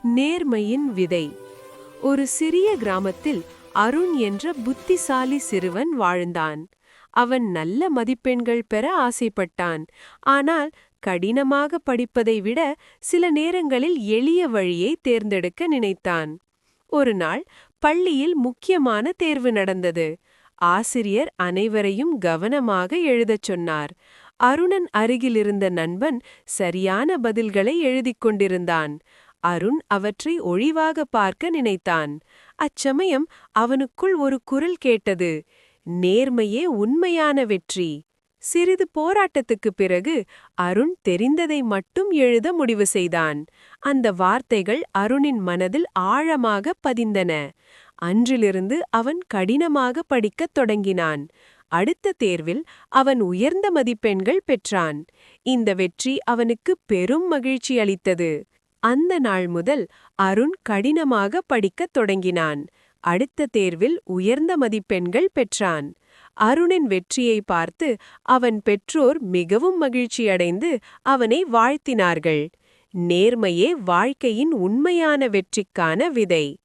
நேர்மையின் விதை. ஒரு சிறிய கிராமத்தில் அருண் என்ற புத்திசாலி சிறுவன் வாழ்ந்தான். அவன் நல்ல மதிப்பெண்கள் பெற ஆசைப்பட்டான். ஆனால் கடினமாக படிப்பதை விட சில நேரங்களில் எளிய வழியை தேர்ந்தெடுக்க நினைத்தான். ஒரு நாள் பள்ளியில் முக்கியமான தேர்வு நடந்தது. ஆசிரியர் அனைவரையும் கவனமாக எழுதச் சொன்னார். அருணன் அருகிலிருந்த நண்பன் சரியான பதில்களை எழுதிக் கொண்டிருந்தான். அருண் அவற்றை ஒழிவாக பார்க்க நினைத்தான். அச்சமயம் அவனுக்குள் ஒரு குரல் கேட்டது, நேர்மையே உண்மையான வெற்றி. சிறிது போராட்டத்துக்குப் பிறகு அருண் தெரிந்ததை மட்டும் எழுத முடிவு செய்தான். அந்த வார்த்தைகள் அருணின் மனதில் ஆழமாக பதிந்தன. அன்றிலிருந்து அவன் கடினமாக படிக்கத் தொடங்கினான். அடுத்த தேர்வில் அவன் உயர்ந்த மதிப்பெண்கள் பெற்றான். இந்த வெற்றி அவனுக்கு பெரும் மகிழ்ச்சி அளித்தது. அந்த நாள் முதல் அருண் கடினமாக படிக்கத் தொடங்கினான். அடுத்த தேர்வில் உயர்ந்த மதிப்பெண்கள் பெற்றான். அருணின் வெற்றியை பார்த்து அவன் பெற்றோர் மிகவும் மகிழ்ச்சியடைந்து அவனை வாழ்த்தினார்கள். நேர்மையே வாழ்க்கையின் உண்மையான வெற்றிக்கான விதை.